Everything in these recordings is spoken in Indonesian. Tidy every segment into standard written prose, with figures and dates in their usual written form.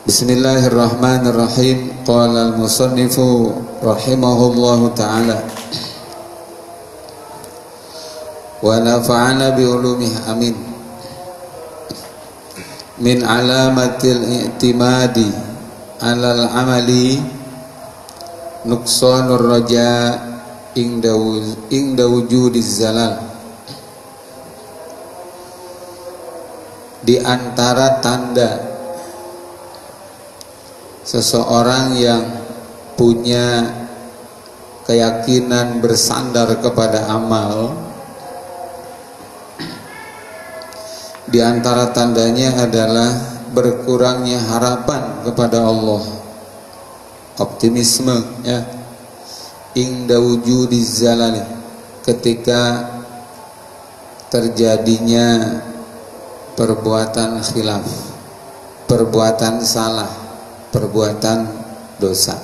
Bismillahirrahmanirrahim. Qala al-musannifu rahimahullahu ta'ala wa nafa'ana bi ulumihi amin. Min alamatil i'timadi alal amali nuqsanur raja ingda wujudiz zalal. Di antara tanda seseorang yang punya keyakinan bersandar kepada amal, di antara tandanya adalah berkurangnya harapan kepada Allah, optimisme ya, ingda wujudiz zalali, ketika terjadinya perbuatan khilaf, perbuatan salah, perbuatan dosa.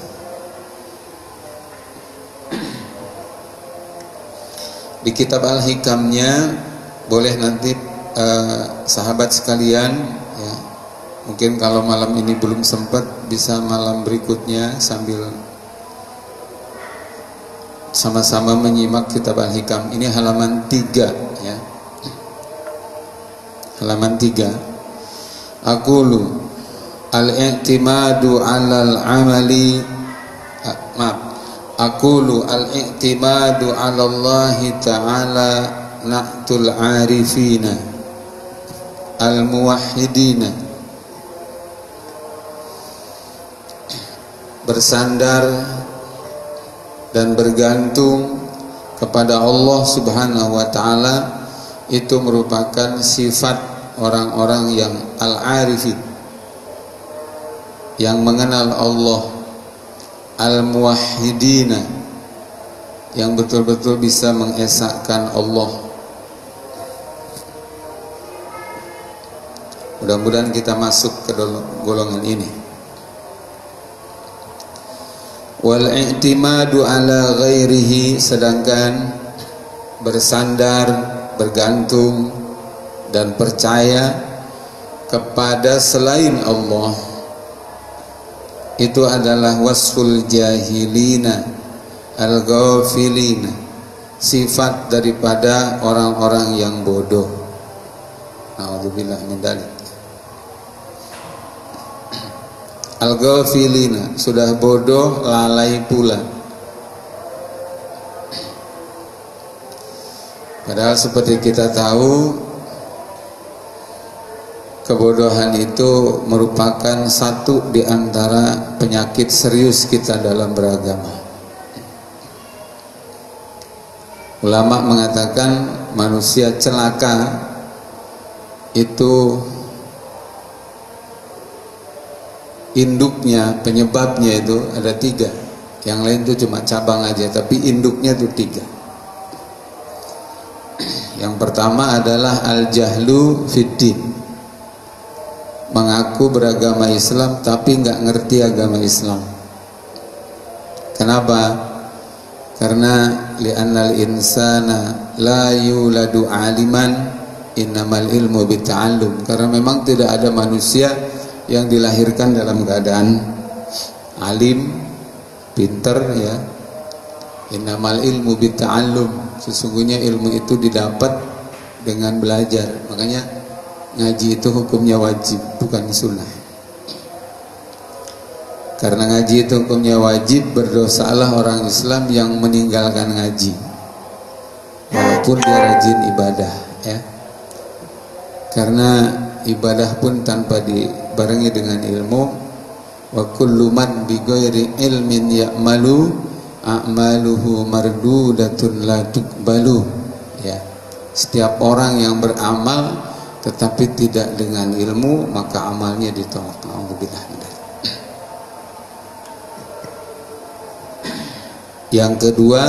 Di kitab Al-Hikamnya boleh nanti sahabat sekalian ya, mungkin kalau malam ini belum sempat bisa malam berikutnya sambil sama-sama menyimak kitab Al-Hikam. Ini halaman 3 ya. Halaman 3. Aqulu al-i'timadu 'alal 'amali aqulu al-i'timadu 'ala Allah ta'ala na'tul 'arifina al-muwahhidina. Bersandar dan bergantung kepada Allah Subhanahu wa ta'ala itu merupakan sifat orang-orang yang al-'arifin, yang mengenal Allah, al-muwahhidina, yang betul-betul bisa mengesahkan Allah. Mudah-mudahan kita masuk ke golongan ini. Wal i'timadu ala ghairihi, sedangkan bersandar, bergantung dan percaya kepada selain Allah itu adalah wasful jahilina al-ghafilina, sifat daripada orang-orang yang bodoh. Na'udzubillah min dzalik. Al-ghafilina, sudah bodoh, lalai pula. Padahal seperti kita tahu, kebodohan itu merupakan satu di antara penyakit serius kita dalam beragama. Ulama mengatakan manusia celaka itu induknya, penyebabnya itu ada 3. Yang lain itu cuma cabang aja, tapi induknya itu 3. Yang pertama adalah al-jahlu fiddin, mengaku beragama Islam tapi nggak ngerti agama Islam. Kenapa? Karena li'annal insana la yuladu aliman innamal ilmu bita'allum. Karena memang tidak ada manusia yang dilahirkan dalam keadaan alim, pinter ya. Innamal ilmu bita'allum, sesungguhnya ilmu itu didapat dengan belajar. Makanya ngaji itu hukumnya wajib, bukan sunnah. Karena ngaji itu hukumnya wajib, berdosalah orang Islam yang meninggalkan ngaji walaupun dia rajin ibadah ya. Karena ibadah pun tanpa dibarengi dengan ilmu, wa kullu man bi ghairi ilmin ya'malu a'maluhu mardudatun la tuqbalu ya. Setiap orang yang beramal tetapi tidak dengan ilmu, maka amalnya ditolak. Alhamdulillah. Yang kedua,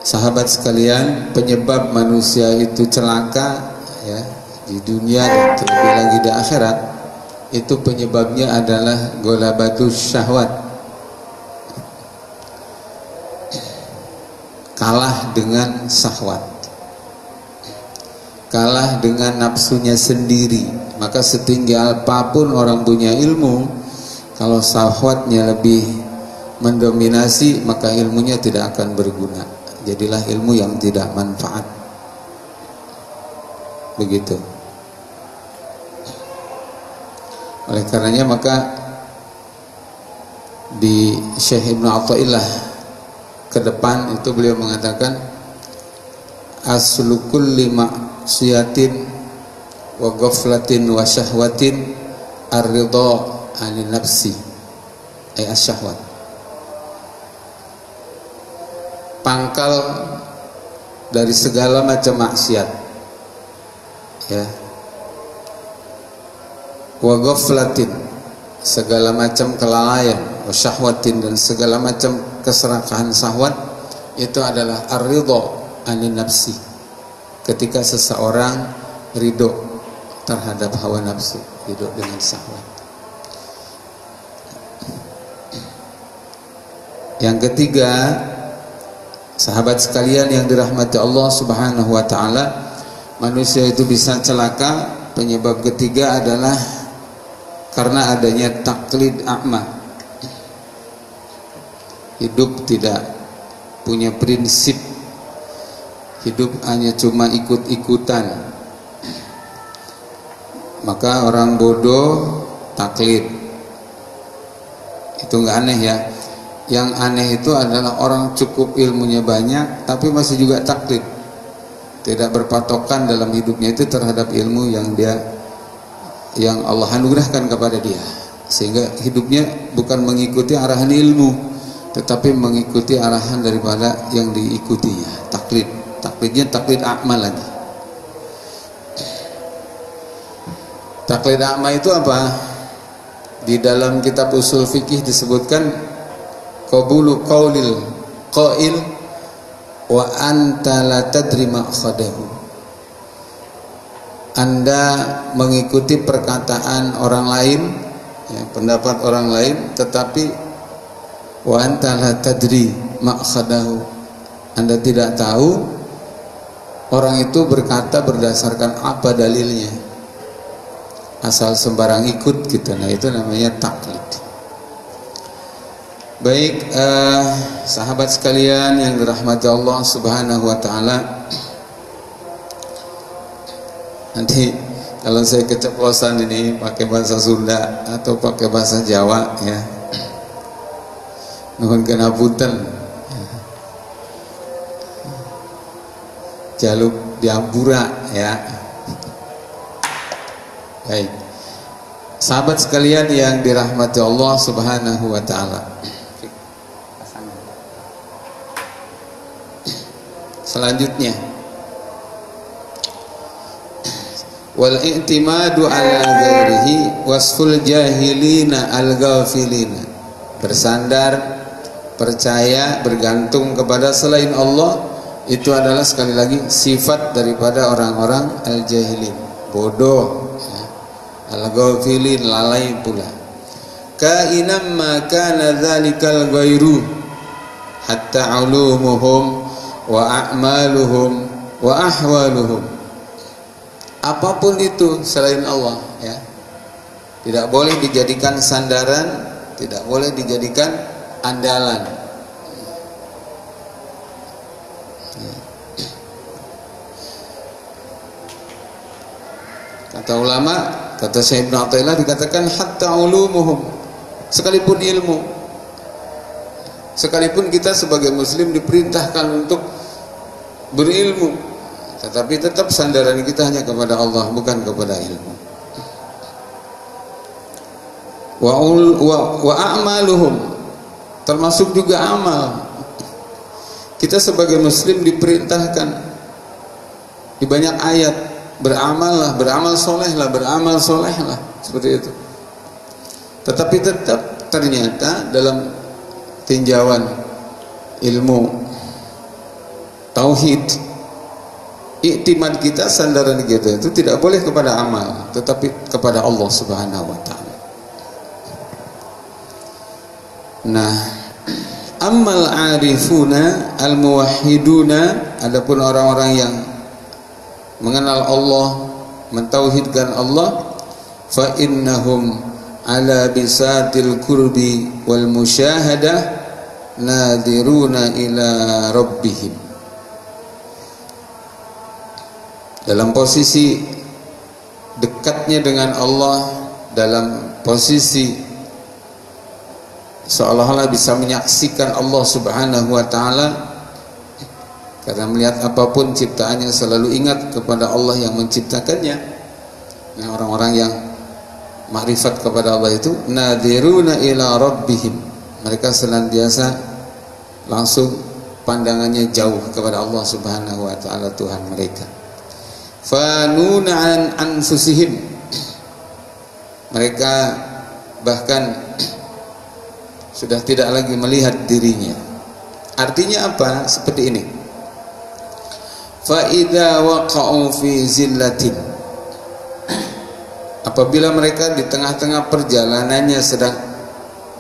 sahabat sekalian, penyebab manusia itu celaka ya di dunia dan terlebih lagi di akhirat, itu penyebabnya adalah golabatus syahwat, kalah dengan syahwat. kalah dengan nafsunya sendiri. Maka setinggi apapun orang punya ilmu, kalau syahwatnya lebih mendominasi, maka ilmunya tidak akan berguna. Jadilah ilmu yang tidak manfaat. Begitu. Oleh karenanya maka di Syekh Ibnu Athaillah ke depan itu beliau mengatakan aslu kulli ma'siyatin wa ghaflatin wa syahwatin ar-ridha 'anil nafsi ay asyahwat. Pangkal dari segala macam maksiat, ya, wa ghaflatin, segala macam kelalaian, wa syahwatin, dan segala macam keserakahan syahwat, itu adalah ar-ridha 'anil nafsi, ketika seseorang ridho terhadap hawa nafsu, ridho dengan syahwat. Yang ketiga, sahabat sekalian yang dirahmati Allah Subhanahu wa taala, manusia itu bisa celaka. Penyebab ketiga adalah karena adanya taklid a'ma. Hidup tidak punya prinsip, hidup hanya cuma ikut-ikutan. Maka orang bodoh taklid, itu nggak aneh ya. Yang aneh itu adalah orang cukup ilmunya banyak tapi masih juga taklid, tidak berpatokan dalam hidupnya itu terhadap ilmu yang Allah anugerahkan kepada dia, sehingga hidupnya bukan mengikuti arahan ilmu tetapi mengikuti arahan daripada yang diikutinya. Taklidnya taklid a'ma lagi. Taklid a'ma itu apa? Di dalam kitab usul fikih disebutkan qabulu qaulil qail wa anta la tadri ma'khadahu. Anda mengikuti perkataan orang lain, ya, pendapat orang lain, tetapi wa anta la tadri ma'khadahu, Anda tidak tahu orang itu berkata berdasarkan apa dalilnya, asal sembarang ikut gitu. Nah, itu namanya taklid. Baik, sahabat sekalian yang dirahmati Allah Subhanahu wa taala, nanti kalau saya keceplosan ini pakai bahasa Sunda atau pakai bahasa Jawa, ya, nuhun kenapunten, jaluk diampura, ya. Baik, sahabat sekalian yang dirahmati Allah Subhanahu wa taala, selanjutnya, wal i'timadu ala ghairihi wasful jahilina al ghafilina, bersandar, percaya, bergantung kepada selain Allah, itu adalah sekali lagi sifat daripada orang-orang al jahilin, bodoh, ya. Al ghafilin, lalai pula. Kainam ma kana dzalikal ghairu hatta ulumuhum wa a'maluhum wa ahwaluhum, apapun itu selain Allah, ya, tidak boleh dijadikan sandaran, tidak boleh dijadikan andalan. Kata ulama, kata Syekh Ibnu Athaillah, dikatakan hatta ulumuhum, sekalipun ilmu, sekalipun kita sebagai muslim diperintahkan untuk berilmu, tetapi tetap sandaran kita hanya kepada Allah, bukan kepada ilmu. Wa a'maluhum, termasuk juga amal. Kita sebagai muslim diperintahkan di banyak ayat, beramallah, beramal solehlah, beramal solehlah, seperti itu. Tetapi tetap ternyata dalam tinjauan ilmu tauhid, iktimad kita, sandaran kita itu tidak boleh kepada amal, tetapi kepada Allah Subhanahu wa taala. Nah, ammal arifuna al muwahhiduna, adapun orang-orang yang mengenal Allah, mentauhidkan Allah, fa innahum ala bisatil qurbi wal musyahadah nadiruna ila rabbihim. Dalam posisi dekatnya dengan Allah, dalam posisi seolah-olah bisa menyaksikan Allah Subhanahu wa taala, karena melihat apapun ciptaannya selalu ingat kepada Allah yang menciptakannya. Nah, orang-orang yang makrifat kepada Allah itu nadiruna ila rabbihim, mereka senantiasa langsung pandangannya jauh kepada Allah Subhanahu wa taala, Tuhan mereka. Fanuna an anfusihim, mereka bahkan sudah tidak lagi melihat dirinya. Artinya apa? Seperti ini. Fa idza waqa'u fi zillatin, apabila mereka di tengah-tengah perjalanannya sedang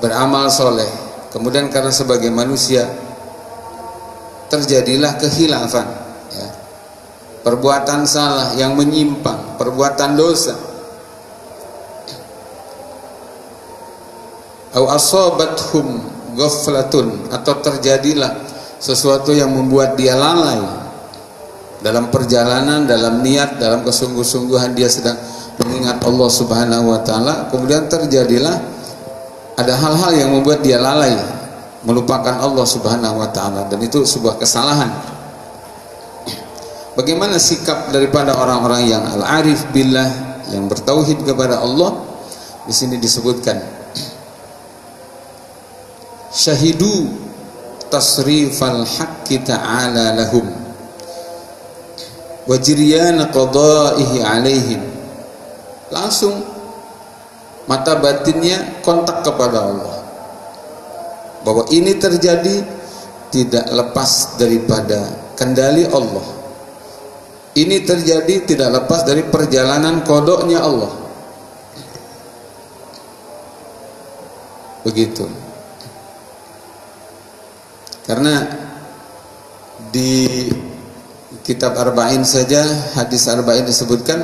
beramal soleh, kemudian karena sebagai manusia terjadilah kehilafan, ya, perbuatan salah yang menyimpang, perbuatan dosa, au asabathum ghaflatun, atau terjadilah sesuatu yang membuat dia lalai dalam perjalanan, dalam niat, dalam kesungguh-sungguhan dia sedang mengingat Allah Subhanahu wa taala, kemudian terjadilah ada hal-hal yang membuat dia lalai, melupakan Allah Subhanahu wa taala, dan itu sebuah kesalahan. Bagaimana sikap daripada orang-orang yang al-arif billah, yang bertauhid kepada Allah? Di sini disebutkan syahidu tasrifal haqqi ta'ala lahum wa jiryana qada'ihi alaihim. Langsung mata batinnya kontak kepada Allah, bahwa ini terjadi tidak lepas daripada kendali Allah, ini terjadi tidak lepas dari perjalanan kodoknya Allah. Begitu. Karena di kitab Arba'in saja, hadis Arba'in disebutkan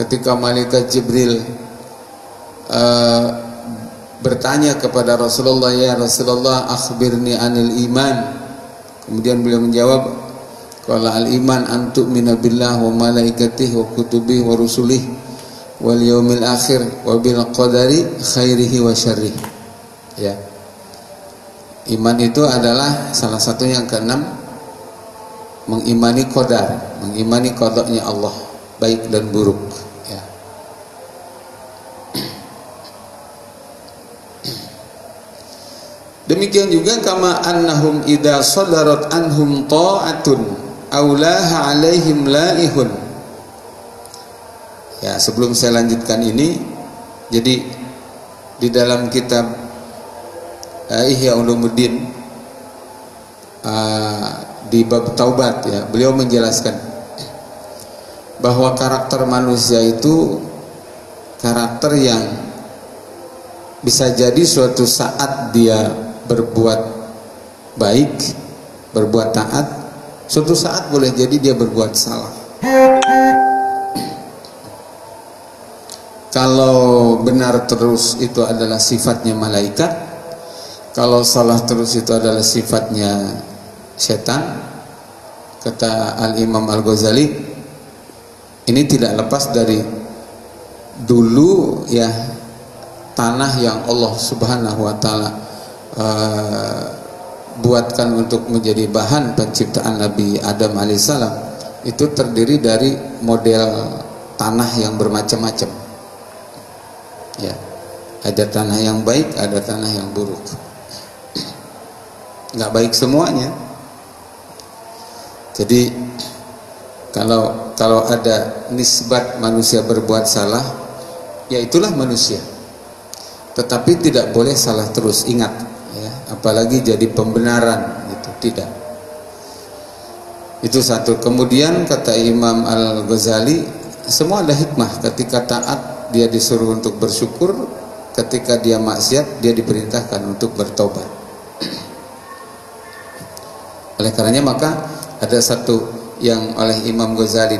ketika malaikat Jibril bertanya kepada Rasulullah, ya Rasulullah akhbirni anil iman, kemudian beliau menjawab, qala al iman an tu'mina billah wa malaikatihi wa kutubihi wa rusulihi wal yaumil akhir wa bil qadari khairihi wa syarrihi. Ya, iman itu adalah salah satu yang keenam, mengimani qadar, mengimani qadanya Allah, baik dan buruk, ya. Demikian juga kama annahum idza sadarat anhum ta'atun aulaha alaihim laihun. Ya, sebelum saya lanjutkan ini, jadi di dalam kitab Ihya Ulumuddin di bab taubat, ya, beliau menjelaskan bahwa karakter manusia itu karakter yang bisa jadi suatu saat dia berbuat baik, berbuat taat, suatu saat boleh jadi dia berbuat salah. Kalau benar terus itu adalah sifatnya malaikat, kalau salah terus itu adalah sifatnya setan. Kata Al-Imam Al-Ghazali, ini tidak lepas dari dulu, ya, tanah yang Allah Subhanahu wa taala buatkan untuk menjadi bahan penciptaan Nabi Adam alaihissalam, itu terdiri dari model tanah yang bermacam-macam, ya, ada tanah yang baik, ada tanah yang buruk, nggak baik semuanya. Jadi kalau ada nisbat manusia berbuat salah, ya itulah manusia, tetapi tidak boleh salah terus, ingat, ya, apalagi jadi pembenaran, gitu, tidak. Itu satu. Kemudian kata Imam Al-Ghazali, semua ada hikmah. Ketika taat dia disuruh untuk bersyukur, ketika dia maksiat dia diperintahkan untuk bertobat. Oleh karenanya maka ada satu yang oleh Imam Ghazali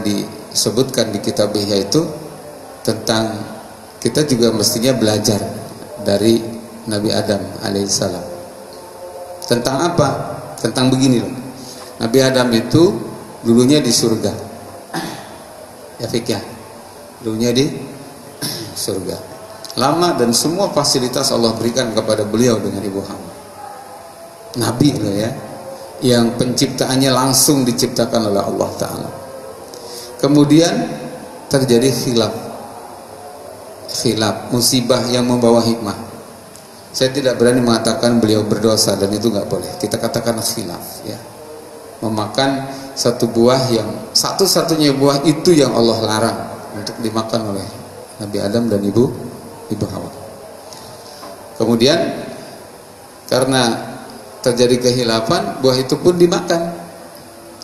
disebutkan di kitab Ihya itu tentang kita juga mestinya belajar dari Nabi Adam alaihissalam. Tentang apa? Tentang begini loh. Nabi Adam itu dulunya di surga. Ya fikir. Dulunya di surga. Lama dan semua fasilitas Allah berikan kepada beliau dengan Ibu Hawa. Nabi loh ya. Yang penciptaannya langsung diciptakan oleh Allah Ta'ala. Kemudian terjadi khilaf, musibah yang membawa hikmah. Saya tidak berani mengatakan beliau berdosa, dan itu nggak boleh. Kita katakan khilaf, ya. Memakan satu buah yang satu-satunya buah itu yang Allah larang untuk dimakan oleh Nabi Adam dan Ibu Hawa. Kemudian karena terjadi kehilafan, buah itu pun dimakan.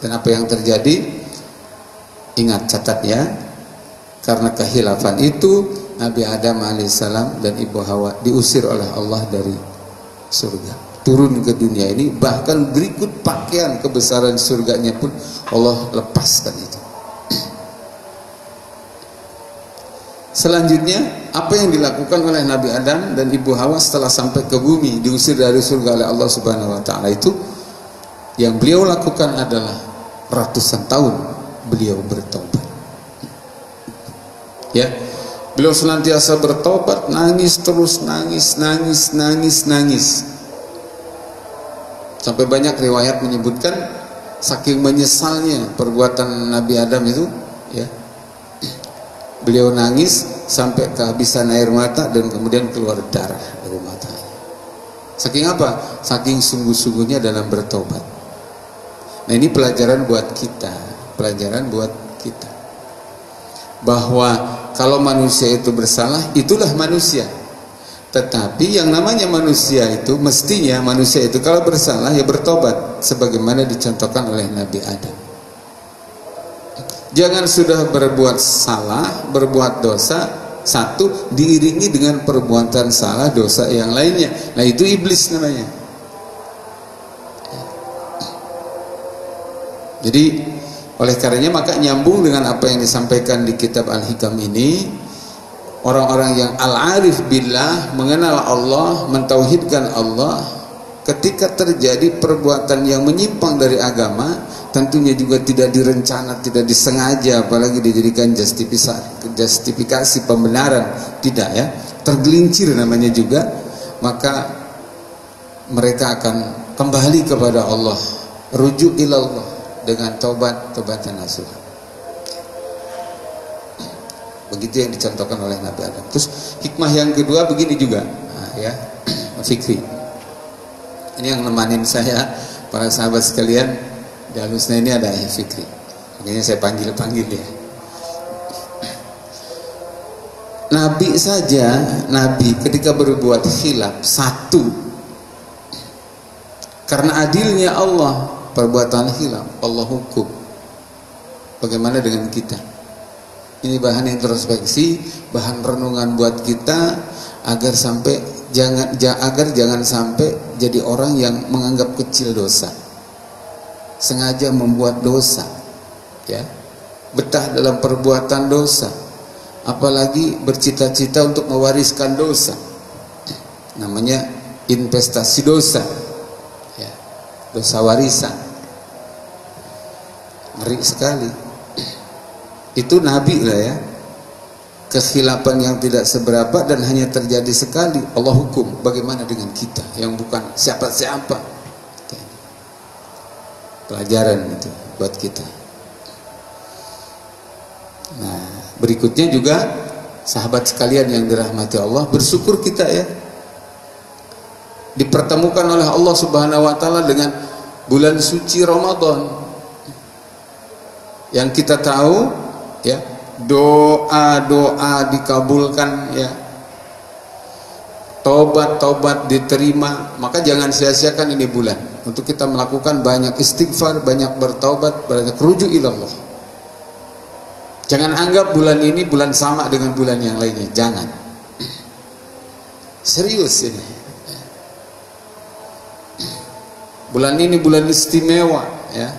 Dan apa yang terjadi? Ingat, catat ya, karena kehilafan itu Nabi Adam alaihissalam dan Ibu Hawa diusir oleh Allah dari surga, turun ke dunia ini. Bahkan berikut pakaian kebesaran surganya pun Allah lepaskan itu. Selanjutnya apa yang dilakukan oleh Nabi Adam dan Ibu Hawa setelah sampai ke bumi, diusir dari surga oleh Allah Subhanahu wa taala, itu yang beliau lakukan adalah ratusan tahun beliau bertobat. Ya, beliau senantiasa bertobat, nangis terus, nangis. Sampai banyak riwayat menyebutkan saking menyesalnya perbuatan Nabi Adam itu, ya, beliau nangis sampai kehabisan air mata dan kemudian keluar darah dari matanya. Saking apa? Saking sungguh-sungguhnya dalam bertobat. Nah, ini pelajaran buat kita. Bahwa kalau manusia itu bersalah, itulah manusia. Tetapi yang namanya manusia itu, mestinya manusia itu kalau bersalah ya bertobat, sebagaimana dicontohkan oleh Nabi Adam. Jangan sudah berbuat salah, berbuat dosa, satu diiringi dengan perbuatan salah, dosa yang lainnya. Nah, itu iblis namanya. Jadi oleh karenanya maka nyambung dengan apa yang disampaikan di kitab Al-Hikam ini, orang-orang yang al-arif billah, mengenal Allah, mentauhidkan Allah, ketika terjadi perbuatan yang menyimpang dari agama, tentunya juga tidak direncana, tidak disengaja, apalagi dijadikan justifikasi pembenaran, tidak ya, tergelincir namanya juga, maka mereka akan kembali kepada Allah, rujuk ilallah dengan taubat-taubatan nasuha. Begitu yang dicontohkan oleh Nabi Adam. Terus hikmah yang kedua begini juga, nah, ya, fikri. Ini yang nemanin saya, para sahabat sekalian, di Al-Husna ini ada fikri. Makanya saya panggil ya. Nabi saja, Nabi ketika berbuat khilaf satu, karena adilnya Allah, perbuatan khilaf Allah hukum. Bagaimana dengan kita? Ini bahan introspeksi, bahan renungan buat kita, agar jangan sampai jadi orang yang menganggap kecil dosa, sengaja membuat dosa, ya, betah dalam perbuatan dosa, apalagi bercita-cita untuk mewariskan dosa. Namanya investasi dosa, ya, dosa warisan. Ngeri sekali. Itu Nabi lah ya, kekhilapan yang tidak seberapa dan hanya terjadi sekali Allah hukum. Bagaimana dengan kita yang bukan siapa-siapa? Pelajaran itu buat kita. Nah, berikutnya juga sahabat sekalian yang dirahmati Allah, bersyukur kita ya, dipertemukan oleh Allah Subhanahu wa taala dengan bulan suci Ramadan, yang kita tahu ya, doa dikabulkan ya, tobat diterima. Maka jangan sia-siakan ini bulan untuk kita melakukan banyak istighfar, banyak bertobat, banyak rujuk ilallah. Jangan anggap bulan ini bulan sama dengan bulan yang lainnya, jangan. Serius ini, bulan ini bulan istimewa ya.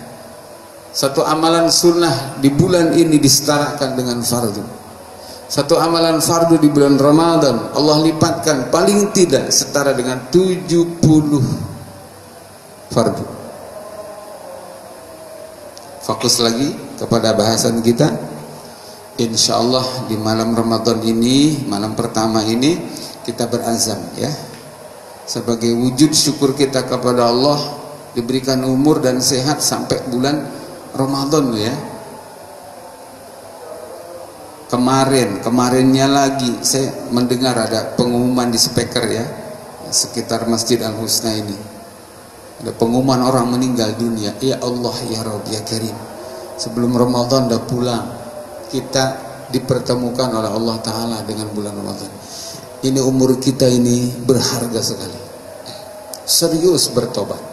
Satu amalan sunnah di bulan ini disetarakan dengan fardu. Satu amalan fardu di bulan Ramadan Allah lipatkan paling tidak setara dengan 70 fardu. Fokus lagi kepada bahasan kita. Insya Allah di malam Ramadan ini, malam pertama ini, kita berazam ya, sebagai wujud syukur kita kepada Allah diberikan umur dan sehat sampai bulan Ramadan ya. Kemarinnya lagi saya mendengar ada pengumuman di speaker ya, sekitar Masjid Al Husna ini ada pengumuman orang meninggal dunia. Ya Allah ya Rabb ya Karim, sebelum Ramadan udah pulang, kita dipertemukan oleh Allah Ta'ala dengan bulan Ramadan. Ini umur kita ini berharga sekali, serius bertobat.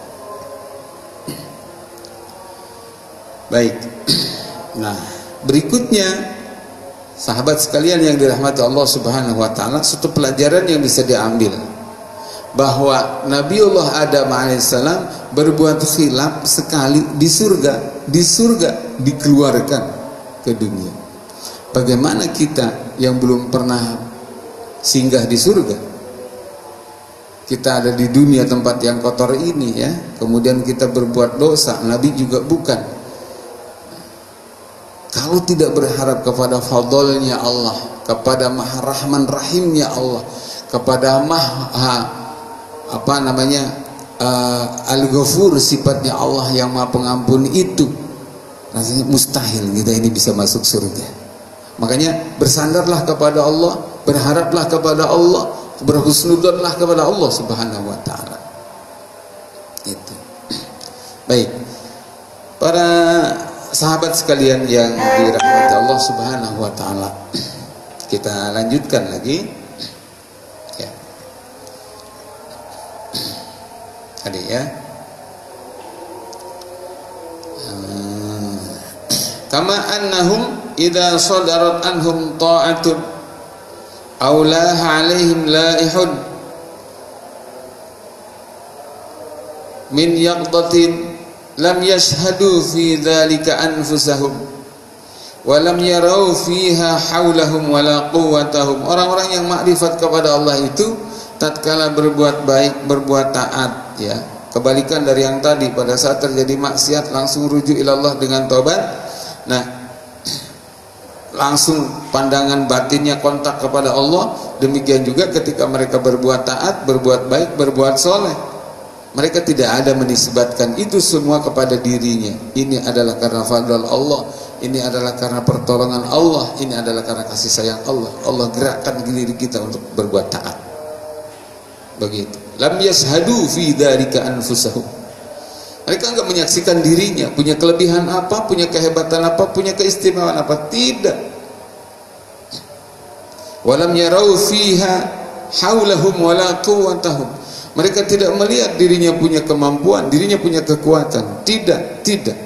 Baik, nah berikutnya sahabat sekalian yang dirahmati Allah Subhanahu wa Ta'ala, satu pelajaran yang bisa diambil bahwa Nabiullah Adam alaihissalam berbuat khilaf sekali di surga dikeluarkan ke dunia. Bagaimana kita yang belum pernah singgah di surga, kita ada di dunia tempat yang kotor ini ya, kemudian kita berbuat dosa, Nabi juga bukan. Kalau tidak berharap kepada fadlnya Allah, kepada Maha Rahman Rahimnya Allah, kepada Al-Ghafur, sifatnya Allah yang Maha Pengampun, itu rasanya mustahil kita ini bisa masuk surga. Makanya bersandarlah kepada Allah, berharaplah kepada Allah, berhusnudzonlah kepada Allah Subhanahu wa Ta'ala. Itu. Baik, para sahabat sekalian yang dirahmati Allah Subhanahu wa Ta'ala, kita lanjutkan lagi ya. Tadi ya, kama annahum idza sadarat anhum ta'atun aulaha alaihim laihun min yaqdatin lam yashhadu fi dzalika anfusahum wa lam yarau fiha haulahum wala quwwatahum. Orang-orang yang makrifat kepada Allah itu tatkala berbuat baik, berbuat taat ya, kebalikan dari yang tadi, pada saat terjadi maksiat langsung rujuk ilallah dengan taubat. Nah, langsung pandangan batinnya kontak kepada Allah. Demikian juga ketika mereka berbuat taat, berbuat baik, berbuat soleh, mereka tidak ada menisbatkan itu semua kepada dirinya. Ini adalah karena fadl Allah, ini adalah karena pertolongan Allah, ini adalah karena kasih sayang Allah. Allah gerakkan diri kita untuk berbuat taat. Begitu. Lam yashhadu fi dzalika anfusahum. Mereka enggak menyaksikan dirinya punya kelebihan apa, punya kehebatan apa, punya keistimewaan apa, tidak. Walam yarau fiha haulahum wala quwwatahum. Mereka tidak melihat dirinya punya kemampuan, dirinya punya kekuatan. Tidak.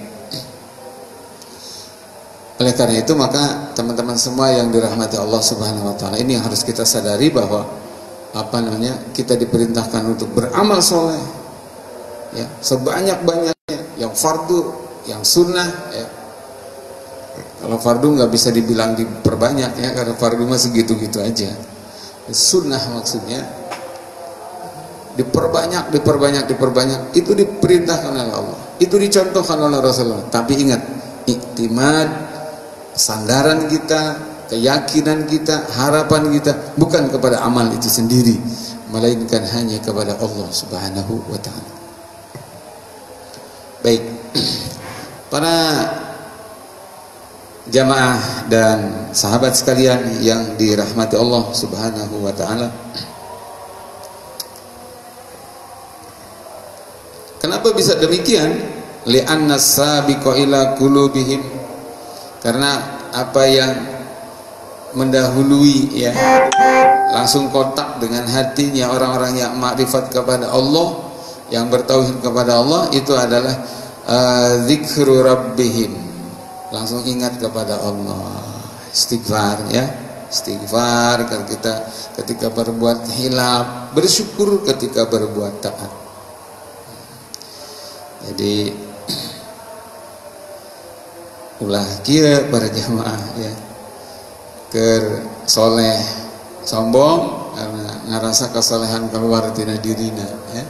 Oleh karena itu maka teman-teman semua yang dirahmati Allah Subhanahu wa Ta'ala, ini yang harus kita sadari bahwa kita diperintahkan untuk beramal soleh ya, sebanyak-banyaknya, yang fardu, yang sunnah ya. Kalau fardu nggak bisa dibilang diperbanyak ya, karena fardu mah segitu-gitu aja. Sunnah maksudnya diperbanyak. Itu diperintahkan oleh Allah, itu dicontohkan oleh Rasulullah. Tapi ingat, iktimad, sandaran kita, keyakinan kita, harapan kita bukan kepada amal itu sendiri, melainkan hanya kepada Allah Subhanahu wa Ta'ala. Baik, para jamaah dan sahabat sekalian yang dirahmati Allah Subhanahu wa Ta'ala, kenapa bisa demikian? Li'anna sabiqa ila qulubihim, karena apa yang mendahului ya, langsung kontak dengan hatinya orang-orang yang makrifat kepada Allah, yang bertauhid kepada Allah, itu adalah zikru rabbihim, langsung ingat kepada Allah, istighfar ya, istighfar kita ketika berbuat hilaf, bersyukur ketika berbuat taat. Jadi ulah kieu para jamaah ya, keur soleh sombong karena ngarasa kesolehan keluar tina dirina ya,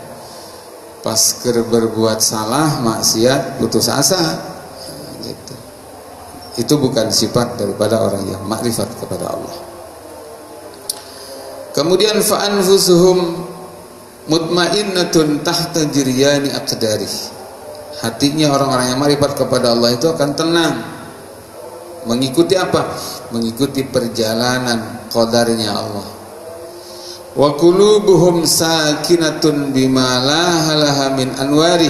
pas keur berbuat salah maksiat putus asa gitu. Itu bukan sifat daripada orang yang makrifat kepada Allah. Kemudian fa anfusuhum mutmainnatun tahta jiryani aqdari. Hatinya orang-orang yang makrifat kepada Allah itu akan tenang. Mengikuti apa? Mengikuti perjalanan qadarnya Allah. Wa qulubuhum sakinatun bima laha min anwari.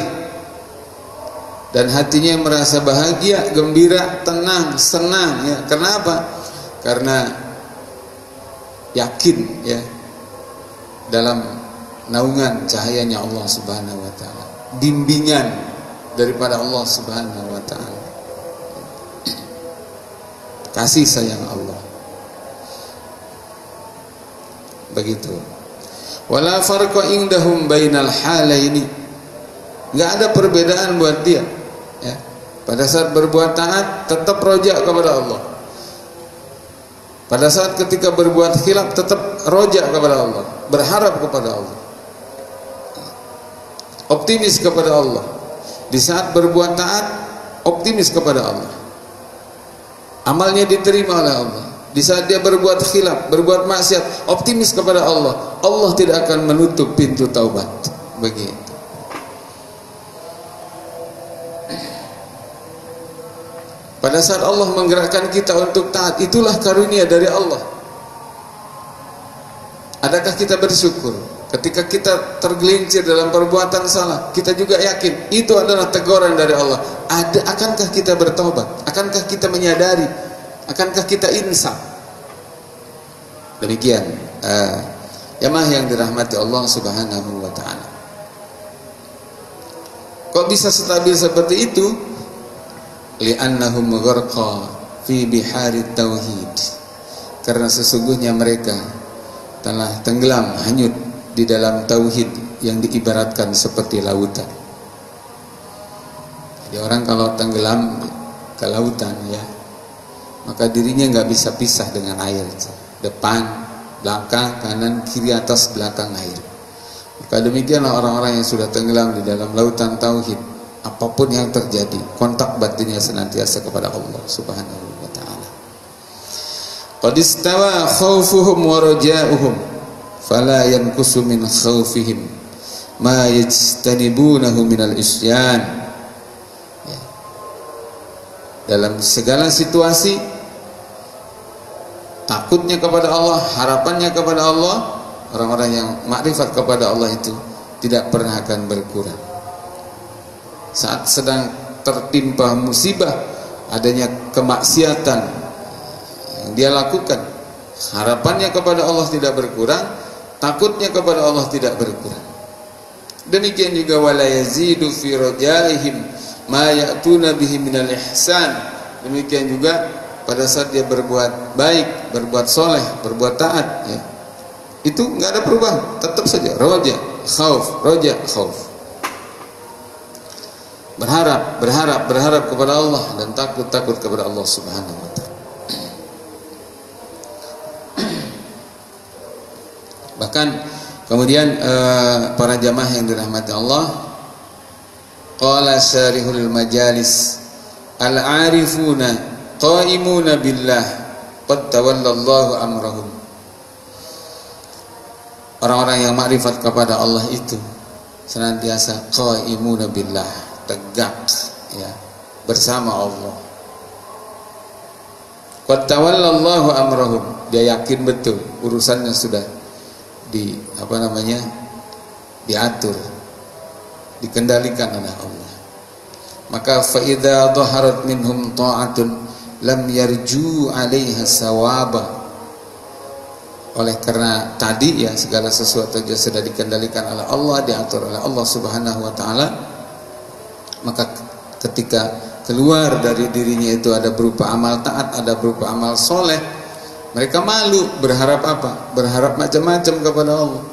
Dan hatinya merasa bahagia, gembira, tenang, senang ya. Kenapa? Karena yakin ya dalam naungan cahayanya Allah Subhanahu wa taala, bimbingan daripada Allah Subhanahu wa taala, kasih sayang Allah. Begitu. Wala farqa indahum bainal halaini. Enggak ada perbedaan buat dia ya. Pada saat berbuat taat tetap roja kepada Allah. Pada saat ketika berbuat khilaf tetap roja kepada Allah, berharap kepada Allah, optimis kepada Allah. Di saat berbuat taat optimis kepada Allah, amalnya diterima oleh Allah. Di saat dia berbuat khilaf, berbuat maksiat, optimis kepada Allah, Allah tidak akan menutup pintu taubat. Begitu. Pada saat Allah menggerakkan kita untuk taat, itulah karunia dari Allah. Adakah kita bersyukur? Ketika kita tergelincir dalam perbuatan salah, kita juga yakin itu adalah teguran dari Allah. Akankah kita bertobat? Akankah kita menyadari? Akankah kita insaf? Demikian jamaah yang dirahmati Allah Subhanahu wa taala. Kok bisa stabil seperti itu? Li'annahum gharqa fi biharit tauhid. Karena sesungguhnya mereka telah tenggelam, hanyut di dalam tauhid yang diibaratkan seperti lautan. Jadi orang kalau tenggelam ke lautan ya, maka dirinya nggak bisa pisah dengan air. Depan, belakang, kanan, kiri, atas, belakang air. Maka demikianlah orang-orang yang sudah tenggelam di dalam lautan tauhid. Apapun yang terjadi, kontak batinnya senantiasa kepada Allah Subhanahu wa taala. Qad istawa khaufuhum wa raja'uhum fala yanqusu min khaufihim ma yajtanibunahu minal isyan. Ya. Dalam segala situasi takutnya kepada Allah, harapannya kepada Allah, orang-orang yang makrifat kepada Allah itu tidak pernah akan berkurang. Saat sedang tertimpa musibah, adanya kemaksiatan yang dia lakukan, harapannya kepada Allah tidak berkurang, takutnya kepada Allah tidak berkurang. Demikian juga wala yazidu fi rajaihim ma ya'tuna bihi minal ihsan. Demikian juga pada saat dia berbuat baik, berbuat soleh, berbuat taat ya, itu enggak ada perubahan, tetap saja roja, khauf, roja, khauf. Berharap kepada Allah dan takut kepada Allah Subhanahu wa taala. Bahkan kemudian para jamaah yang dirahmati Allah, qala syarihul majalis al-arifuna qaimuna billah qad tawallallahu amrahum. Orang-orang yang makrifat kepada Allah itu senantiasa qaimuna billah, tegak ya bersama Allah. Qad tawallallahu amrahum, dia yakin betul urusannya sudah diatur, dikendalikan oleh Allah. Maka fa idza dhaharat minhum ta'atun lam yarju 'alaiha sawaba. Oleh karena tadi ya segala sesuatu yang sudah dikendalikan oleh Allah, diatur oleh Allah Subhanahu wa taala, maka ketika keluar dari dirinya itu ada berupa amal taat, ada berupa amal soleh, mereka malu. Berharap apa? Berharap macam-macam kepada Allah.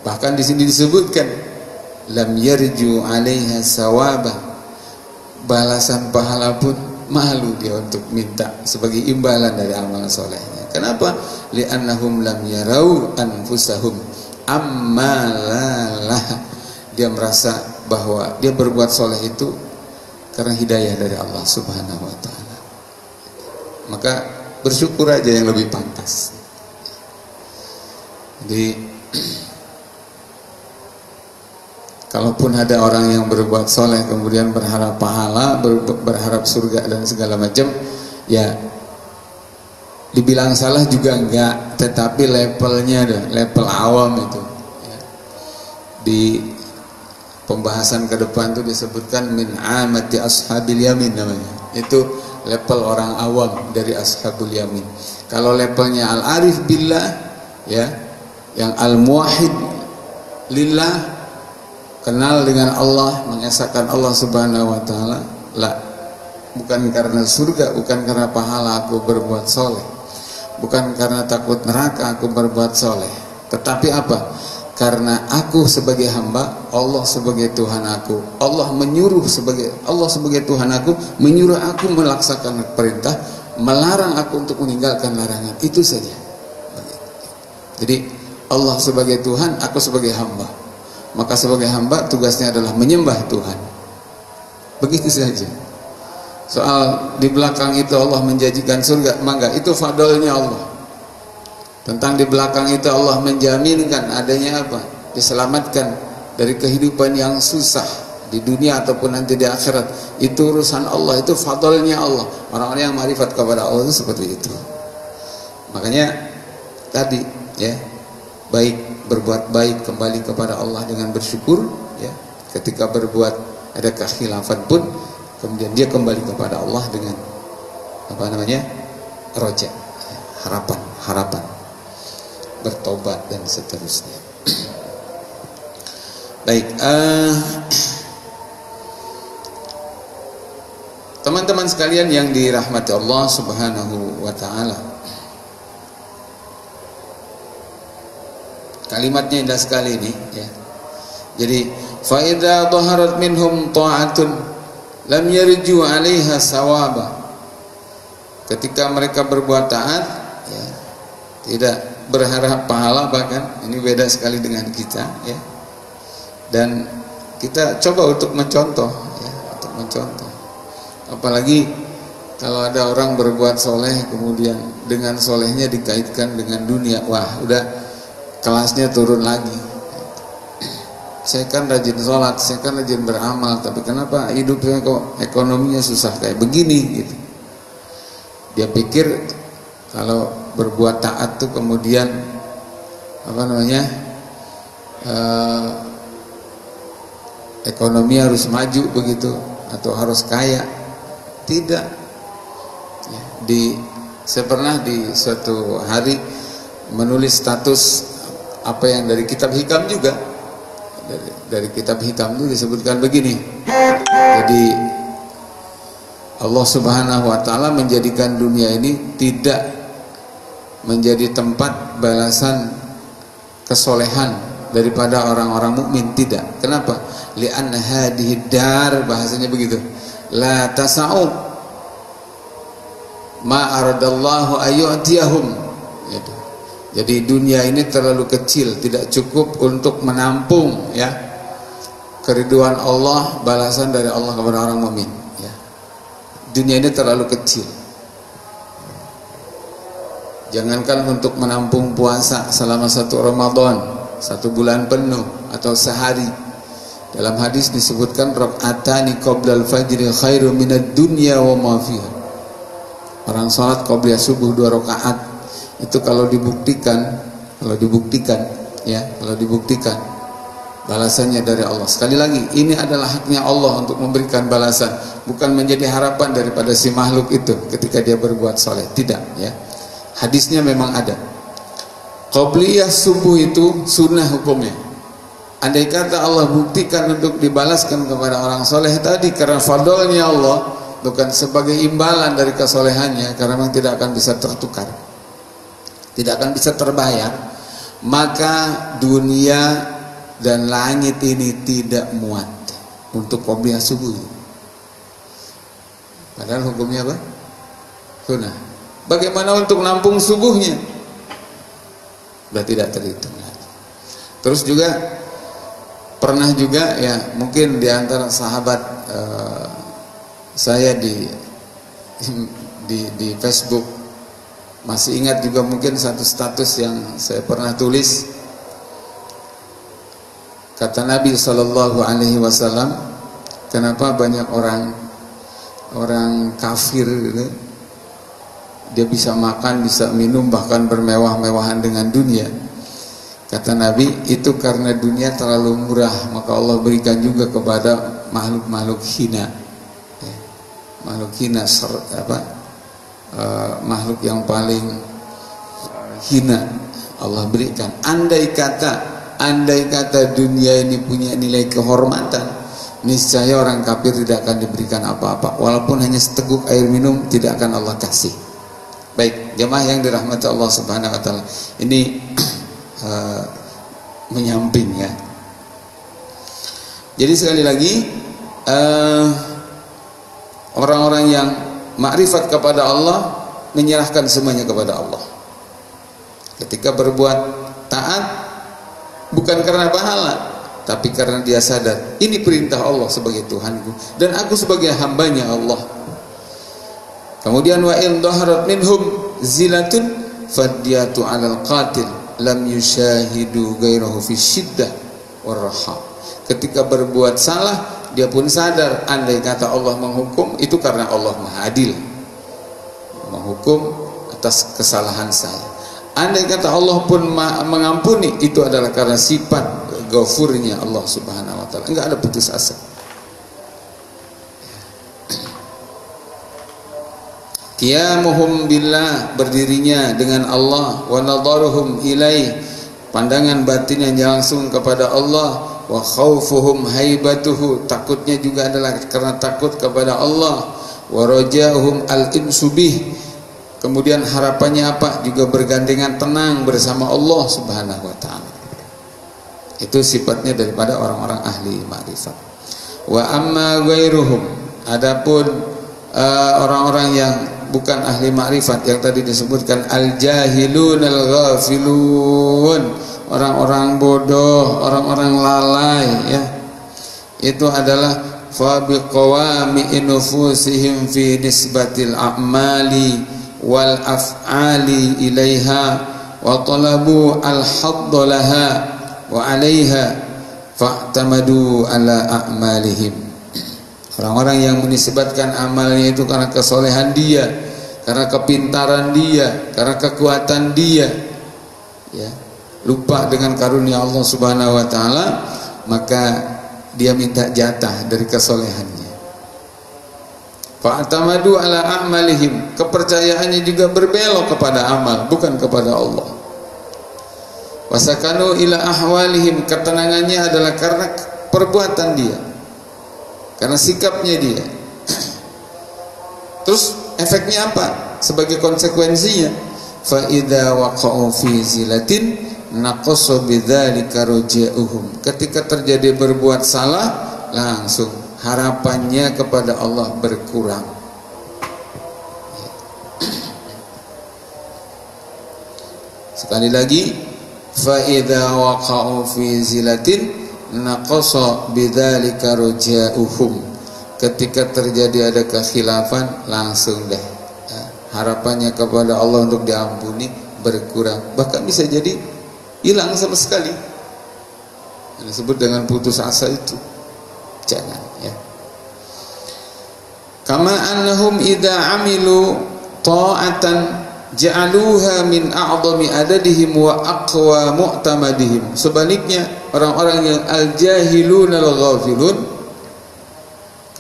Bahkan di sini disebutkan lam yarju 'alaiha sawaba, balasan pahala pun malu dia untuk minta sebagai imbalan dari amal solehnya. Kenapa? Li'annahum lam yarau anfusahum ammalalah. Dia merasa bahwa dia berbuat soleh itu karena hidayah dari Allah Subhanahu wa ta'ala. Maka bersyukur aja yang lebih pantas. Jadi kalaupun ada orang yang berbuat soleh kemudian berharap pahala, berharap surga dan segala macam, ya dibilang salah juga enggak, tetapi levelnya ada, level awam itu. Ya. Di pembahasan ke depan itu disebutkan min amati ashabil yamin namanya. Itu level orang awam dari ashabul yamin. Kalau levelnya al-arif billah, ya, yang al-muwahhid lillah, kenal dengan Allah, mengesahkan Allah Subhanahu wa ta'ala, la, bukan karena surga, bukan karena pahala aku berbuat soleh, bukan karena takut neraka aku berbuat soleh, tetapi apa? Karena aku sebagai hamba, Allah sebagai Tuhan aku, Allah sebagai Tuhan aku, menyuruh aku melaksanakan perintah, melarang aku untuk meninggalkan larangan, itu saja. Jadi Allah sebagai Tuhan, aku sebagai hamba. Maka sebagai hamba tugasnya adalah menyembah Tuhan. Begitu saja. Soal di belakang itu Allah menjanjikan surga, mangga, itu fadlnya Allah. Tentang di belakang itu Allah menjaminkan adanya apa? Diselamatkan dari kehidupan yang susah di dunia ataupun nanti di akhirat. Itu urusan Allah, itu fadlnya Allah. Orang-orang yang ma'rifat kepada Allah itu seperti itu. Makanya tadi, ya, baik, berbuat baik, kembali kepada Allah dengan bersyukur, ya. Ketika berbuat ada kekhilafan pun kemudian dia kembali kepada Allah dengan apa namanya? Roja, harapan, bertobat dan seterusnya. Baik, teman-teman sekalian yang dirahmati Allah Subhanahu wa ta'ala, kalimatnya indah sekali ini, ya. Jadi fa idza dhaharat minhum ta'atun lam yarju 'alaiha sawaba. Ketika mereka berbuat taat, ya, tidak berharap pahala, bahkan ini beda sekali dengan kita, ya. Dan kita coba untuk mencontoh, ya, untuk mencontoh. Apalagi kalau ada orang berbuat soleh kemudian dengan solehnya dikaitkan dengan dunia, wah, udah kelasnya turun lagi. Saya kan rajin sholat, saya kan rajin beramal, tapi kenapa hidupnya kok ekonominya susah kayak begini gitu. Dia pikir kalau berbuat taat tuh kemudian apa namanya, ekonomi harus maju begitu atau harus kaya. Tidak. Ya, saya pernah di suatu hari menulis status apa yang dari kitab hikam juga, dari kitab hikam itu disebutkan begini. Jadi Allah Subhanahu wa ta'ala menjadikan dunia ini tidak menjadi tempat balasan kesolehan daripada orang-orang mukmin, tidak. Kenapa? Li'anna hadhihi dar, bahasanya begitu, la tasa'u ma aradallahu ayyu'tiyahum, gitu. Jadi dunia ini terlalu kecil, tidak cukup untuk menampung, ya, keriduan Allah, balasan dari Allah kepada orang mukmin, ya. Dunia ini terlalu kecil. Jangankan untuk menampung puasa selama 1 Ramadan, 1 bulan penuh atau sehari. Dalam hadis disebutkan rakaatani qoblal fajri khairu minad dunya wa ma fiha. Orang salat qobliyah subuh 2 rakaat itu kalau dibuktikan, ya, kalau dibuktikan balasannya dari Allah. Sekali lagi, ini adalah haknya Allah untuk memberikan balasan, bukan menjadi harapan daripada si makhluk itu ketika dia berbuat soleh. Tidak, ya. Hadisnya memang ada. Qobliyah subuh itu sunnah hukumnya. Andai kata Allah buktikan untuk dibalaskan kepada orang soleh tadi karena fadlnya Allah, bukan sebagai imbalan dari kesolehannya, karena memang tidak akan bisa tertukar, tidak akan bisa terbayar, maka dunia dan langit ini tidak muat untuk qobliyah subuh. Padahal hukumnya apa? Sunnah. Bagaimana untuk nampung subuhnya? Sudah tidak terhitung lagi. Terus juga pernah juga ya, mungkin di antara sahabat saya di Facebook masih ingat juga mungkin satu status yang saya pernah tulis. Kata Nabi Shallallahu Alaihi Wasallam, kenapa banyak orang kafir gitu, dia bisa makan, bisa minum, bahkan bermewah-mewahan dengan dunia. Kata Nabi, itu karena dunia terlalu murah, maka Allah berikan juga kepada makhluk-makhluk hina, ya. Makhluk hina, makhluk yang paling hina Allah berikan. Andai kata dunia ini punya nilai kehormatan, niscaya orang kafir tidak akan diberikan apa-apa, walaupun hanya seteguk air minum tidak akan Allah kasih. Baik, jemaah yang dirahmati Allah Subhanahu wa taala. Ini menyamping ya. Jadi sekali lagi, orang-orang yang makrifat kepada Allah menyerahkan semuanya kepada Allah. Ketika berbuat taat bukan karena pahala, tapi karena dia sadar ini perintah Allah sebagai Tuhanku dan aku sebagai hambanya Allah. Kemudian wa in dhaharat minhum zilatun fadiyatu 'alal qatil lam yushahidu ghairahu fi syiddah warraha. Ketika berbuat salah dia pun sadar, andai kata Allah menghukum itu karena Allah Maha Adil, menghukum atas kesalahan saya. Andai kata Allah pun mengampuni, itu adalah karena sifat ghafurnya Allah Subhanahu wa taala. Enggak ada putus asa. Qiyamuhum billah, berdirinya dengan Allah, wa nadharuhum ilaih, pandangan batin yang langsung kepada Allah, wa khaufuhum haibatuhu, takutnya juga adalah karena takut kepada Allah, wa rajahum al-insubih, kemudian harapannya apa? Juga bergandengan tenang bersama Allah Subhanahu wa taala. Itu sifatnya daripada orang-orang ahli ma'rifat. Wa amma ghairuhum, adapun orang-orang yang bukan ahli ma'rifat yang tadi disebutkan, al-jahilun al-ghafilun, orang-orang bodoh, orang-orang lalai ya. Itu adalah fa biqawami nufusihim fi nisbatil a'mali wal af'ali ilaiha wa talabu al-hadd laha wa 'alaiha fa'tamadu ala a'malihim. Orang-orang yang menisbatkan amalnya itu karena kesolehan dia, karena kepintaran dia, karena kekuatan dia, ya, lupa dengan karunia Allah Subhanahu wa taala, maka dia minta jatah dari kesolehannya. Fa'tamadu ala a'malihim, kepercayaannya juga berbelok kepada amal, bukan kepada Allah. Wasakanu ila ahwalihim, ketenangannya adalah karena perbuatan dia, karena sikapnya dia. Terus efeknya apa? Sebagai konsekuensinya, fa idza waqa'u fi zilatin naqasa bidzalika raja'uhum, ketika terjadi berbuat salah langsung harapannya kepada Allah berkurang. Sekali lagi, fa idza waqa'u fi zilatin naqasa bidzalika raja'uhum, ketika terjadi ada kekhilafan langsung deh harapannya kepada Allah untuk diampuni berkurang, bahkan bisa jadi hilang sama sekali. Yang disebut dengan putus asa itu jangan ya. Kama annahum idza amilu ta'atan ja'aluha min a'dhami adadihim wa aqwa mu'tamadihim. Sebaliknya orang-orang yang al-jahilun al-ghafilun,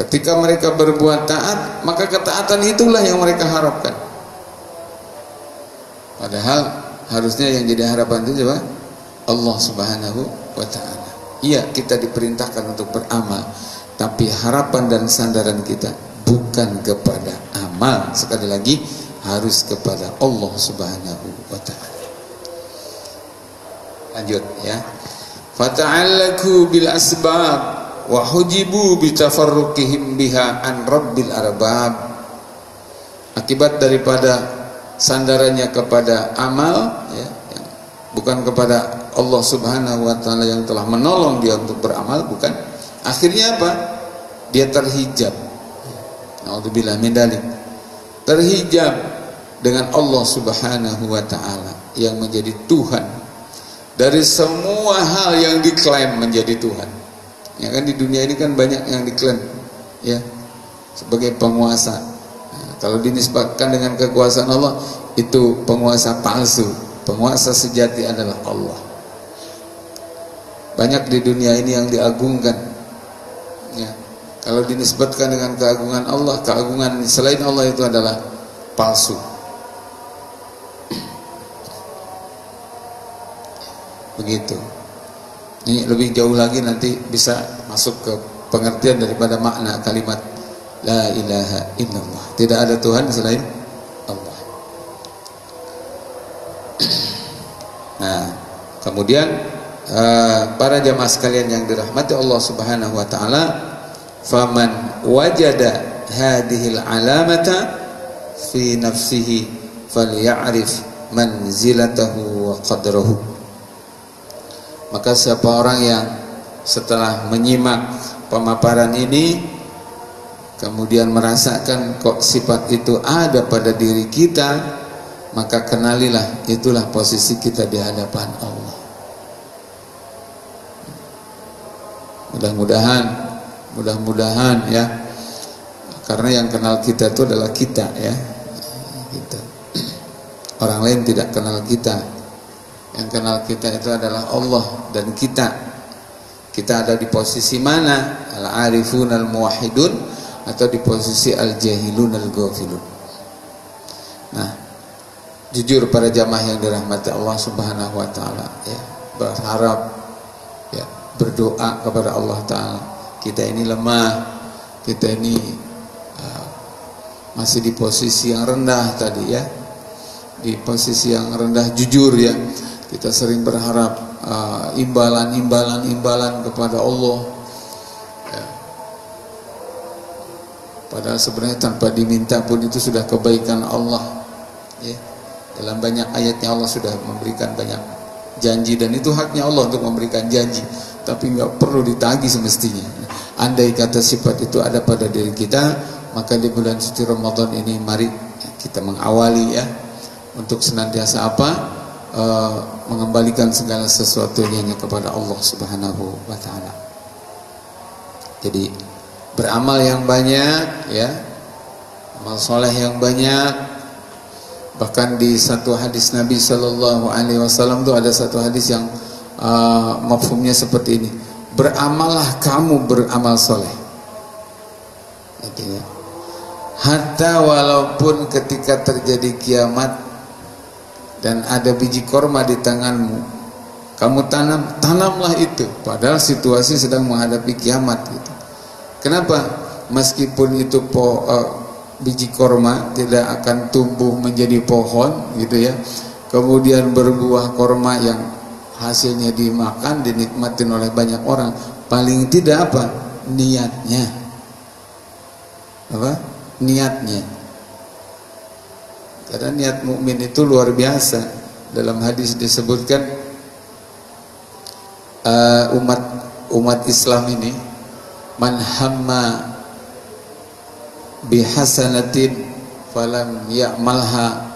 ketika mereka berbuat taat, maka ketaatan itulah yang mereka harapkan. Padahal harusnya yang jadi harapan itu coba Allah Subhanahu wa taala. Iya, kita diperintahkan untuk beramal, tapi harapan dan sandaran kita bukan kepada amal. Sekali lagi, harus kepada Allah Subhanahu wa taala. Lanjut ya. Fata'allaku bil asbab wa hujibu bi tafarruqihim biha an rabbil arbab. akibat daripada sandarannya kepada amal, ya, bukan kepada Allah Subhanahu wa Ta'ala yang telah menolong dia untuk beramal, bukan. Akhirnya apa? Dia terhijab. Naudzubillah min dzalik. Terhijab dengan Allah Subhanahu wa Ta'ala yang menjadi Tuhan dari semua hal yang diklaim menjadi Tuhan. Ya kan, di dunia ini kan banyak yang diklaim ya sebagai penguasa. Nah, kalau dinisbatkan dengan kekuasaan Allah, itu penguasa palsu. Penguasa sejati adalah Allah. Banyak di dunia ini yang diagungkan ya. Kalau dinisbatkan dengan keagungan Allah, keagungan selain Allah itu adalah palsu. Begitu. Ini lebih jauh lagi nanti bisa masuk ke pengertian daripada makna kalimat la ilaha illallah. Tidak ada Tuhan selain Allah. Nah, kemudian para jamaah sekalian yang dirahmati Allah Subhanahu wa Ta'ala, faman wajada hadhil alamata fi nafsihi falya'rif manzilatahu wa qadrahu. Maka siapa orang yang setelah menyimak pemaparan ini kemudian merasakan kok sifat itu ada pada diri kita, maka kenalilah itulah posisi kita di hadapan Allah. Mudah-mudahan ya, karena yang kenal kita itu adalah kita ya, gitu. Orang lain tidak kenal kita. Yang kenal kita itu adalah Allah dan kita ada di posisi mana? Al-arifun al-muwahhidun atau di posisi al-jahilun al-ghafilun. Nah, jujur para jamaah yang dirahmati Allah Subhanahu wa Ta'ala ya, berharap ya, berdoa kepada Allah Ta'ala. Kita ini lemah, kita ini masih di posisi yang rendah tadi ya, di posisi yang rendah, jujur ya. Kita sering berharap imbalan kepada Allah ya. Padahal sebenarnya tanpa diminta pun itu sudah kebaikan Allah ya. Dalam banyak ayatnya Allah sudah memberikan banyak janji, dan itu haknya Allah untuk memberikan janji, tapi nggak perlu ditagih semestinya. Andai kata sifat itu ada pada diri kita, maka di bulan suci Ramadan ini mari kita mengawali ya, untuk senantiasa apa? Mengembalikan segala sesuatunya kepada Allah Subhanahu wa Ta'ala. Jadi beramal yang banyak ya, amal soleh yang banyak. Bahkan di satu hadis Nabi Shallallahu Alaihi Wasallam itu ada satu hadis yang mafhumnya seperti ini: beramallah kamu beramal soleh. Gitu ya. Hatta walaupun ketika terjadi kiamat dan ada biji korma di tanganmu, kamu tanamlah itu, padahal situasi sedang menghadapi kiamat gitu. Kenapa? Meskipun itu biji korma tidak akan tumbuh menjadi pohon gitu ya, kemudian berbuah korma yang hasilnya dimakan, dinikmatin oleh banyak orang, paling tidak apa? Niatnya. Apa? Niatnya. Karena niat mukmin itu luar biasa. Dalam hadis disebutkan umat Islam ini, man hamma bihasanatin falam ya'malha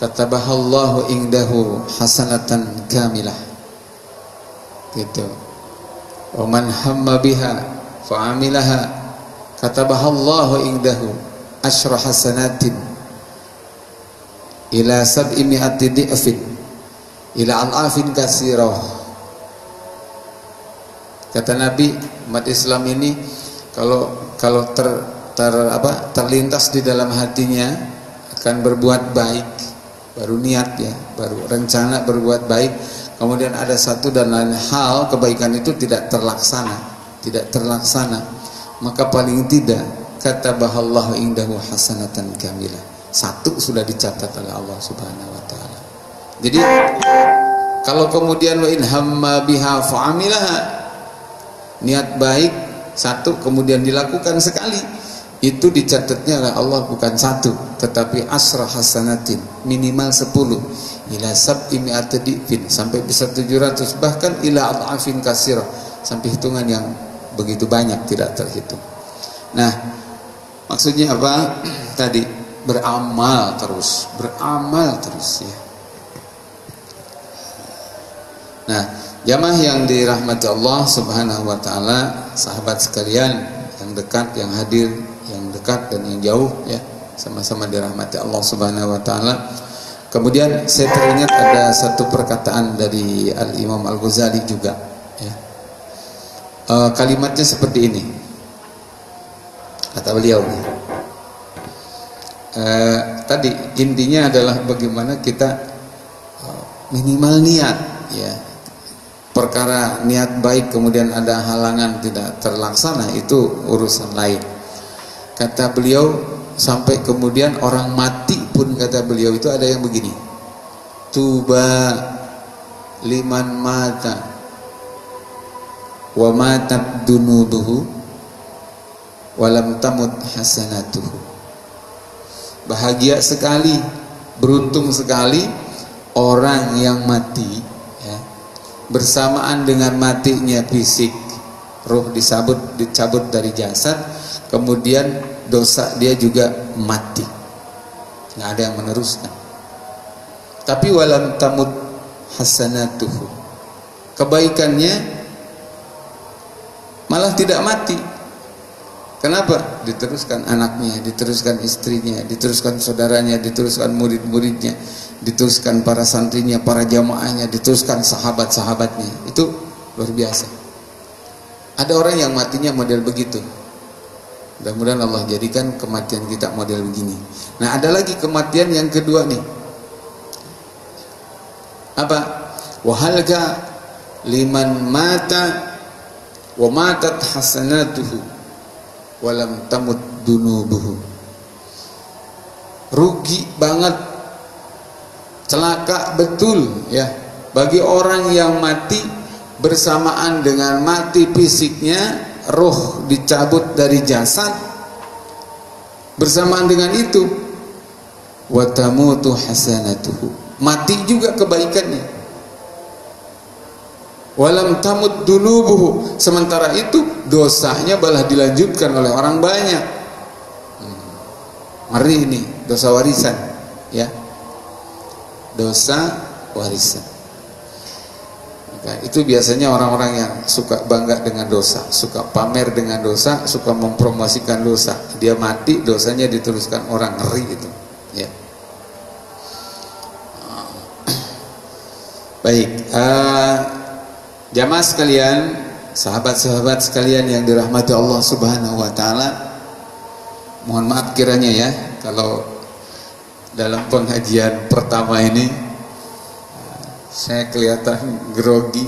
katabahallahu indahu hasanatan kamilah. Gitu. Wa man hamma biha fa'amilaha katabahallahu indahu asyra hasanatin ila sab'i mi'ati di'fin ila al'afin katsirah. Kata Nabi, umat Islam ini kalau terlintas di dalam hatinya akan berbuat baik, baru niat ya, baru rencana berbuat baik, kemudian ada satu dan lain hal kebaikan itu tidak terlaksana, maka paling tidak katabahallahu indahu hasanatan kamilah. Satu sudah dicatat oleh Allah Subhanahu wa Ta'ala. Jadi kalau kemudian wa in hamma biha fa'amilaha, niat baik satu kemudian dilakukan sekali, itu dicatatnya oleh Allah bukan 1 tetapi asra hasanatin, minimal 10 ila sab'i mi'ati di'fin, sampai bisa 700, bahkan ila ad'afin kasira, sampai hitungan yang begitu banyak tidak terhitung. Nah, maksudnya apa? Tadi beramal terus ya. Nah, jamaah yang dirahmati Allah Subhanahu wa taala, sahabat sekalian yang dekat, yang hadir, yang dekat dan yang jauh ya, sama-sama dirahmati Allah Subhanahu wa taala. Kemudian saya teringat ada satu perkataan dari Al-Imam Al-Ghazali juga ya. Kalimatnya seperti ini. Kata beliau tadi intinya adalah bagaimana kita minimal niat ya. Perkara niat baik kemudian ada halangan tidak terlaksana, itu urusan lain. Kata beliau, sampai kemudian orang mati pun kata beliau itu ada yang begini, tuba liman mata wa matat dunubuhu walam tamut hasanatuhu. Bahagia sekali, beruntung sekali orang yang mati ya, bersamaan dengan matinya fisik, ruh dicabut dari jasad, kemudian dosa dia juga mati, nggak ada yang meneruskan. Tapi walam tamut hasanatuhu, kebaikannya malah tidak mati. Kenapa? Diteruskan anaknya, diteruskan istrinya, diteruskan saudaranya, diteruskan murid-muridnya, diteruskan para santrinya, para jamaahnya, diteruskan sahabat-sahabatnya. Itu luar biasa. Ada orang yang matinya model begitu. Mudah-mudahan Allah jadikan kematian kita model begini. Nah, ada lagi kematian yang kedua nih. Apa? Wahalga liman mata wa matat hasanatuhu walam tamut dunubuhu. Rugi banget, celaka betul ya bagi orang yang mati bersamaan dengan mati fisiknya, roh dicabut dari jasad, bersamaan dengan itu wa tamutu hasanatuhu, mati juga kebaikannya. Walam tamut dunubuhu, sementara itu dosanya malah dilanjutkan oleh orang banyak. Ngeri ini, dosa warisan ya, dosa warisan. Nah, itu biasanya orang-orang yang suka bangga dengan dosa, suka pamer dengan dosa, suka mempromosikan dosa. Dia mati, dosanya diteruskan orang, ngeri itu ya. Baik, jamaah sekalian, sahabat-sahabat sekalian yang dirahmati Allah Subhanahu wa taala, mohon maaf kiranya ya kalau dalam pengajian pertama ini saya kelihatan grogi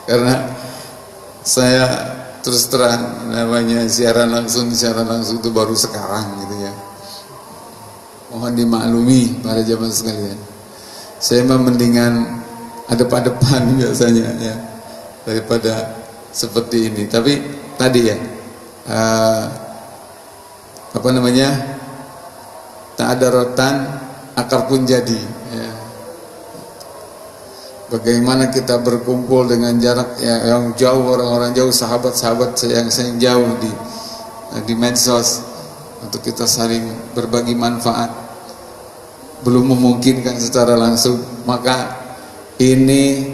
karena saya terus terang namanya siaran langsung itu baru sekarang gitu ya. Mohon dimaklumi para jamaah sekalian. Saya mendingan adep-adepan biasanya ya daripada seperti ini. Tapi tadi ya apa namanya, tak ada rotan akar pun jadi ya. Bagaimana kita berkumpul dengan jarak yang jauh, orang-orang jauh, sahabat-sahabat yang jauh di medsos untuk kita saling berbagi manfaat, belum memungkinkan secara langsung, maka ini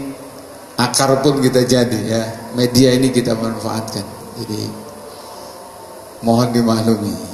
akar pun kita jadi ya, media ini kita manfaatkan. Jadi mohon dimaklumi.